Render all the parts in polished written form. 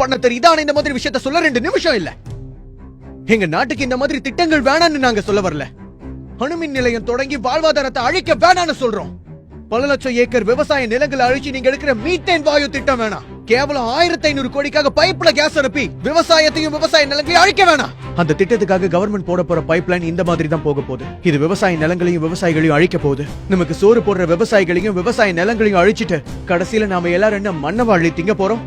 பண்ண தெரியுதா? இந்த மாதிரி விஷயத்த சொல்ல 2 நிமிஷம் இல்ல. எங்க நாட்டுக்கு இந்த மாதிரி திட்டங்கள் வேணான்னு நாங்க சொல்ல வரல. அணுமின் நிலையம் தொடங்கி வாழ்வாதாரத்தை அழிக்க வேணான்னு சொல்றோம். பல லட்சம் ஏக்கர் விவசாய நிலங்களை அழிச்சு நீங்க எடுக்கிற மீத்தேன் வாயு திட்டம் வேணாம். கேவலம் 1500 கோடிக்காக பைப்ல கேஸ் அனுப்பி விவசாயத்தையும் விவசாய நிலங்களையும் அழிக்க வேணாம். அந்த திட்டத்துக்காக கவர்மெண்ட் போட போற பைப்லைன் இந்த மாதிரி தான் போக போகுது. இது விவசாய நிலங்களையும் விவசாயிகளையும் அழிக்க போகுது. நமக்கு சோறு போடுற விவசாயிகளையும் விவசாய நிலங்களையும் அழிச்சிட்டு கடைசியில நாம எல்லாரும் என்ன மண்ணவாழி திங்க போறோம்?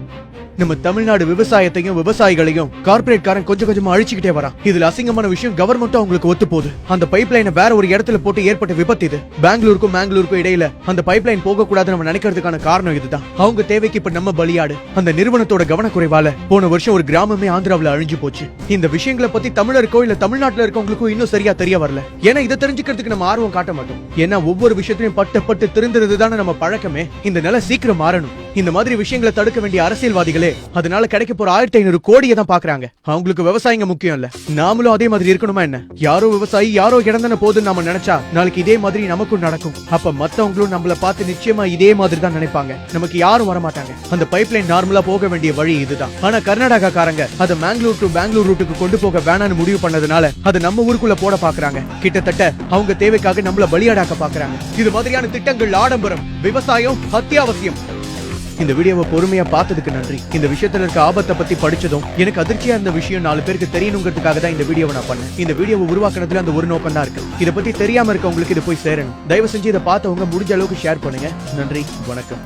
நம்ம தமிழ்நாடு விவசாயத்தையும் விவசாயிகளையும் கார்பரேட்காரன் கொஞ்சம் கொஞ்சமா அழிச்சுக்கிட்டே வரான். இதுல அசிங்கமான விஷயம், கவர்மெண்ட்டும் அவங்களுக்கு ஒத்து போகுது. அந்த பைப்லைனை வேற ஒரு இடத்துல போட்டு ஏற்பட்ட விபத்து இது. பெங்களூருக்கும் இடையில அந்த பைப்லைன் போக கூடாது நம்ம நினைக்கிறதுக்கான காரணம் இதுதான். அவங்க தேவைக்கு இப்ப நம்ம பலியாடு. அந்த நிறுவனத்தோட கவனக்குறைவால போன வருஷம் ஒரு கிராமமே ஆந்திராவில் அழிஞ்சு போச்சு. இந்த விஷயங்களை பத்தி தமிழருக்கோ இல்ல தமிழ்நாட்டுல இருக்கவங்களுக்கும் இன்னும் சரியா தெரிய வரல. ஏன்னா இதை தெரிஞ்சுக்கிறதுக்கு நம்ம ஆர்வம் காட்ட மாட்டோம். ஏன்னா ஒவ்வொரு விஷயத்திலையும் பட்டு திருந்துறது தானே நம்ம பழக்கமே. இந்த நிலை சீக்கிரம் மாறணும். இந்த மாதிரி விஷயங்களை தடுக்க வேண்டிய அரசியல்வாதிகளே அதனால கிடைக்க போற 1500 கோடியை தான் பாக்குறாங்க. அவங்களுக்கு விவசாயிங்க முக்கியம் இல்ல. நாமளும் அதே மாதிரி இருக்கணுமா என்ன? யாரோ விவசாயி யாரோ இடந்தன போதுன்னு நாம நினைச்சா நாளைக்கு இதே மாதிரி நமக்கும் நடக்கும். அப்ப மத்தவங்களும் நம்மள பார்த்து நிச்சயமா இதே மாதிரி தான் நினைப்பாங்க. நமக்கு யாரும் வரமாட்டாங்க. அந்த பைப்லைன் நார்மலா போக வேண்டிய வழி இதுதான். ஆனா கர்நாடகா காரங்க அதை மேங்களூர் டு பெங்களூர் ரூட்டுக்கு கொண்டு போக வேணான்னு முடிவு பண்ணதுனால அதை நம்ம ஊருக்குள்ள போட பாக்குறாங்க. கிட்டத்தட்ட அவங்க தேவைக்காக நம்மள பலியாடாக்க பாக்குறாங்க. இது மாதிரியான திட்டங்கள் ஆடம்பரம், விவசாயம் அத்தியாவசியம். இந்த வீடியோவை பொறுமையா பார்த்ததுக்கு நன்றி. இந்த விஷயத்துல இருக்க ஆபத்தை பத்தி படிச்சதும் எனக்கு அதிர்ச்சியா இருந்த விஷயம் 4 பேருக்கு தெரியணுங்கிறதுக்காக தான் இந்த வீடியோவை நான் பண்ணேன். இந்த வீடியோவை உருவாக்குனதுல அந்த ஒரு நோக்கம் தான் இருக்கு. இதை பத்தி தெரியாம இருக்கவங்களுக்கு இது போய் சேரணும். தயவு செஞ்சு இதை பார்த்தவங்க முடிஞ்ச அளவுக்கு ஷேர் பண்ணுங்க. நன்றி, வணக்கம்.